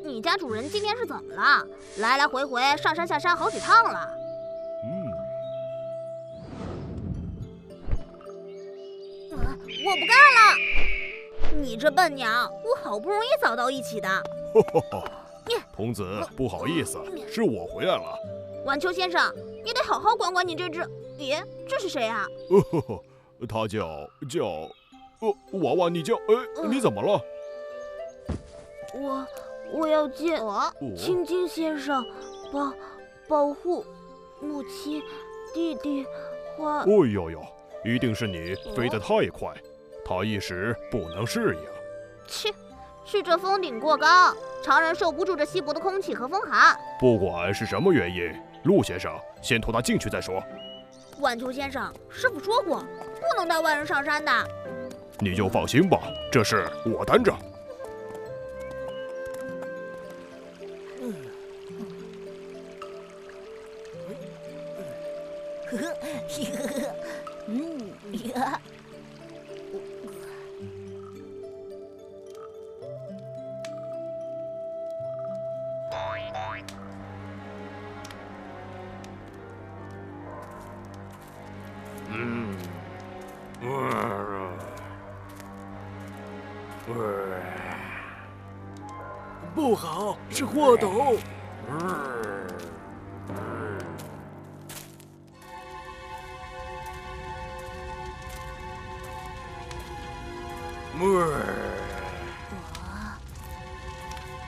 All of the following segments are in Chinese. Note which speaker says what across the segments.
Speaker 1: 你家主人今天是怎么了？来来回回上山下山好几趟了。我不干了！你这笨鸟，我好不容易找到一起的。
Speaker 2: 童子，不好意思，是我回来了。
Speaker 1: 晚秋先生，你得好好管管你这只……咦，这是谁啊？
Speaker 2: 他叫娃娃，你叫你怎么了？
Speaker 1: 我要见青金先生，保护母亲、弟弟花。
Speaker 2: 哎呦呦，一定是你飞得太快，他一时不能适应。
Speaker 1: 切，是这峰顶过高，常人受不住这稀薄的空气和风寒。
Speaker 2: 不管是什么原因，陆先生先拖他进去再说。
Speaker 1: 晚秋先生，师傅说过，不能带外人上山的。
Speaker 2: 你就放心吧，这事我担着。
Speaker 3: 不好，是霍斗！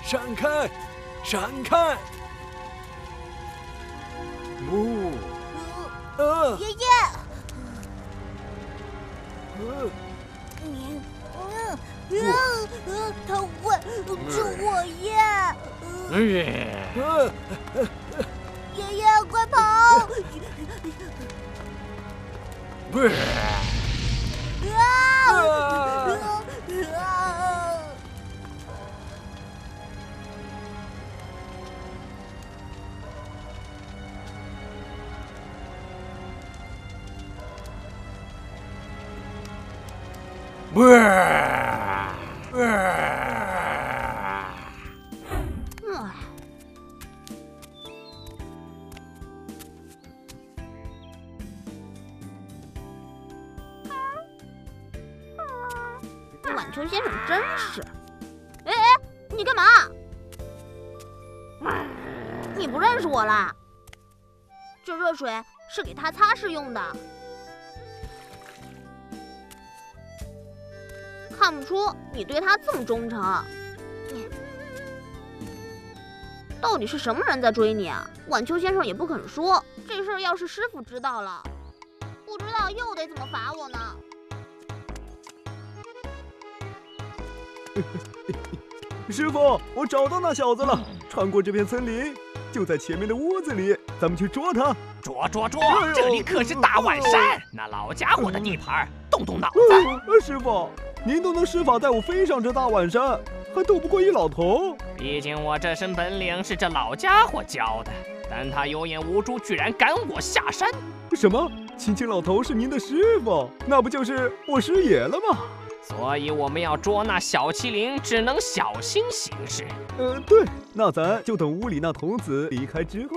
Speaker 3: 闪开！闪开！
Speaker 1: 爷爷，他会吃我耶！爷爷，快跑！晚秋先生真是……哎，你干嘛？你不认识我啦？这热水是给他擦拭用的。看不出你对他这么忠诚。到底是什么人在追你啊？晚秋先生也不肯说，这事儿要是师傅知道了，不知道又得怎么罚我呢？
Speaker 4: 师傅，我找到那小子了，穿过这片森林，就在前面的屋子里，咱们去捉他。
Speaker 5: 捉！这里可是大宛山，那老家伙的地盘，动脑子。
Speaker 4: 师傅，您都能施法带我飞上这大宛山，还斗不过一老头？
Speaker 5: 毕竟我这身本领是这老家伙教的，但他有眼无珠，居然赶我下山。
Speaker 4: 什么？青青老头是您的师傅？那不就是我师爷了吗？
Speaker 5: 所以我们要捉那小麒麟，只能小心行事。
Speaker 4: 对，那咱就等屋里那童子离开之后。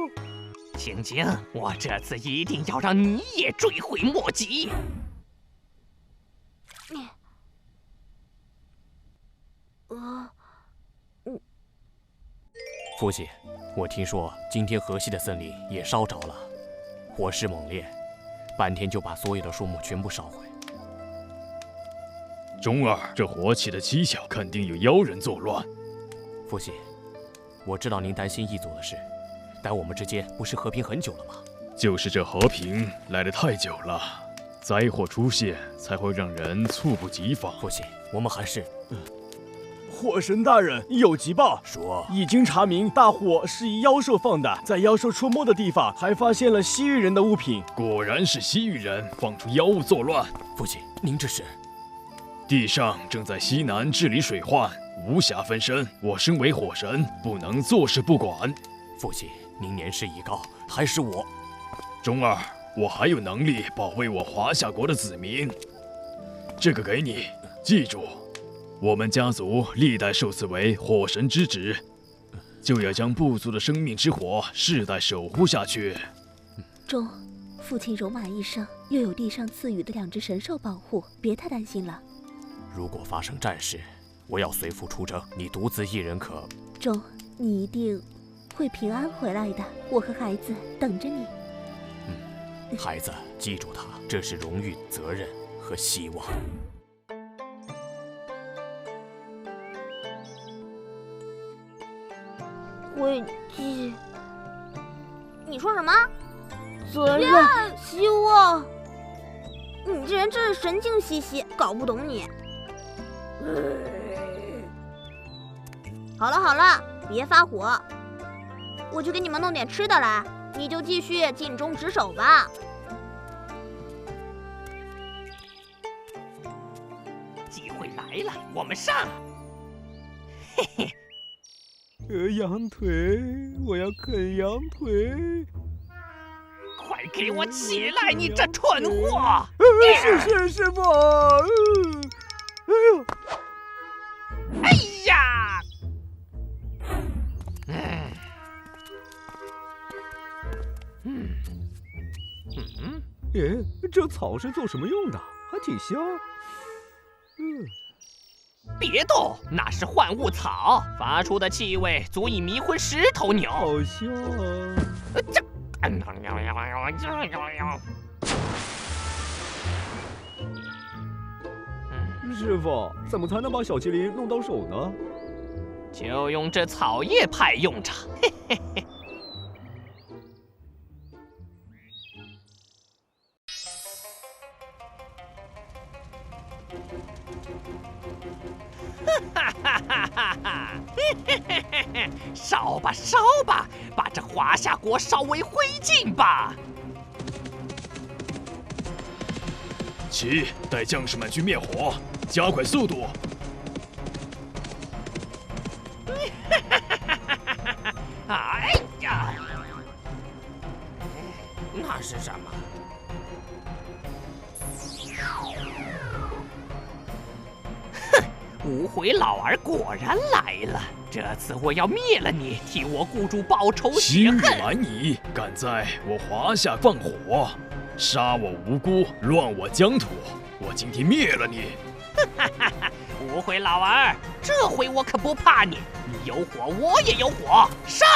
Speaker 5: 青青，我这次一定要让你也追悔莫及。
Speaker 6: 父亲，我听说今天河西的森林也烧着了，火势猛烈，半天就把所有的树木全部烧毁。
Speaker 7: 钟儿，这火起的蹊跷，肯定有妖人作乱。
Speaker 6: 父亲，我知道您担心异族的事，但我们之间不是和平很久了吗？
Speaker 7: 就是这和平来得太久了，灾祸出现才会让人猝不及防。
Speaker 6: 父亲，我们还是……
Speaker 3: 火神大人有急报，
Speaker 6: 说
Speaker 3: 已经查明大火是一妖兽放的，在妖兽出没的地方还发现了西域人的物品。
Speaker 7: 果然是西域人放出妖物作乱。
Speaker 6: 父亲，您这是？
Speaker 7: 地上正在西南治理水患，无暇分身。我身为火神，不能坐视不管。
Speaker 6: 父亲，您年事已高，还是我……
Speaker 7: 钟儿，我还有能力保卫我华夏国的子民。这个给你，记住，我们家族历代受赐为火神之子，就要将部族的生命之火世代守护下去。
Speaker 8: 钟，父亲戎马一生，又有地上赐予的2只神兽保护，别太担心了。
Speaker 6: 如果发生战事，我要随父出征，你独自一人可……
Speaker 8: 钟，你一定会平安回来的，我和孩子等着你。
Speaker 6: 孩子，记住它，这是荣誉、责任和希望。
Speaker 1: 会记？你说什么？
Speaker 8: 责任、
Speaker 1: 希望？你这人真是神经兮兮，搞不懂你。好了，别发火，我去给你们弄点吃的来，你就继续尽忠职守吧。
Speaker 5: 机会来了，我们上！嘿嘿。
Speaker 4: 羊腿，我要啃羊腿！
Speaker 5: 快给我起来，你这蠢货！
Speaker 4: 是师傅！
Speaker 5: 哎呀！
Speaker 4: 这草是做什么用的？还挺香。
Speaker 5: 别动，那是幻物草，发出的气味足以迷昏10头牛。
Speaker 4: 好香啊！师傅，怎么才能把小麒麟弄到手呢？
Speaker 5: 就用这草叶派用场。嘿嘿嘿。哈哈哈哈哈！烧吧烧吧，把这华夏国烧为灰烬吧！
Speaker 7: 齐，带将士们去灭火，加快速度！
Speaker 5: 哎呀，那是什么？无悔老儿果然来了！这次我要灭了你，替我雇主报仇
Speaker 7: 昔日
Speaker 5: 雪恨！
Speaker 7: 蛮夷，敢在我华夏放火，杀我无辜，乱我疆土！我今天灭了你！
Speaker 5: 无悔老儿，这回我可不怕你！你有火，我也有火，上！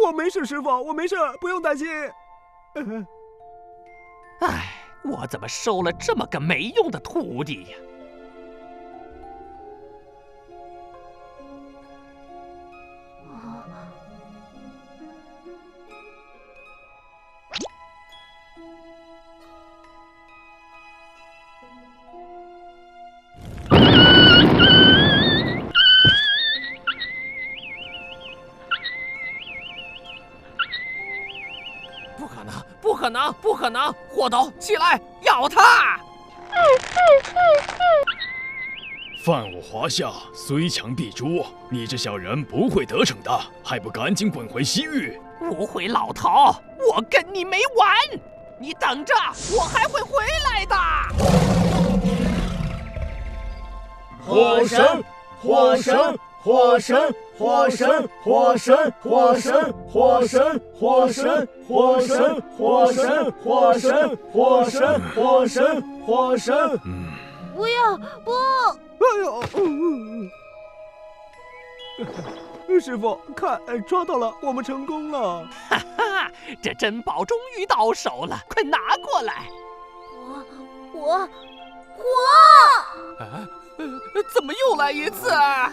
Speaker 4: 我没事，师傅，我没事，不用担心。
Speaker 5: 唉，我怎么收了这么个没用的徒弟呀？不可能！霍斗，起来，咬他！
Speaker 7: 犯我华夏，虽强必诛。你这小人不会得逞的，还不赶紧滚回西域！
Speaker 5: 无悔老头，我跟你没完！你等着，我还会回来的！
Speaker 3: 火神，火神！火神，火神，火神，火神，火神，火神，火神，火神，火神，火神，火神，火神！
Speaker 1: 不要，不！
Speaker 4: 哎呦！师傅，看，抓到了，我们成功了！
Speaker 5: 哈哈，这珍宝终于到手了，快拿过来！
Speaker 1: 火！
Speaker 5: 怎么又来一次啊？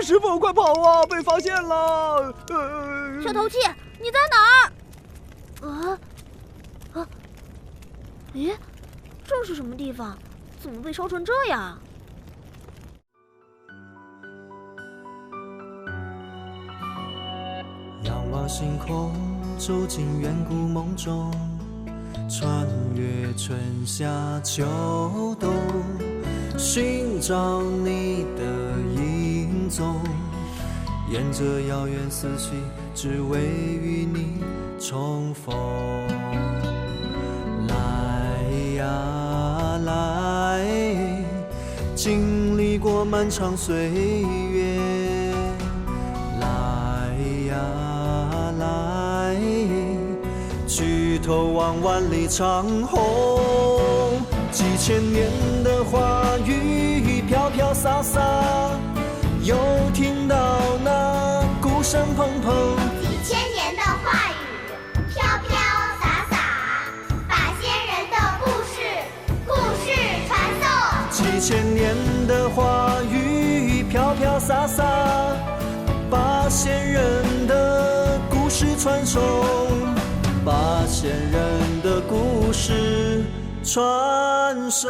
Speaker 4: 师傅，快跑啊！被发现了！
Speaker 1: 小淘气，你在哪儿？咦，这是什么地方？怎么被烧成这样？
Speaker 9: 仰望星空，走进远古梦中，穿越春夏秋冬，寻找你的影踪，沿着遥远四季，只为与你重逢。来呀来，经历过漫长岁月，来呀来，举头望万里长虹。几千年的话语飘飘洒洒，又听到那鼓声砰砰。
Speaker 10: 几千年的话语飘飘洒洒，把先人的故事传颂。
Speaker 9: 几千年的话语飘飘洒洒，把先人的故事传颂，把先人的故事传颂。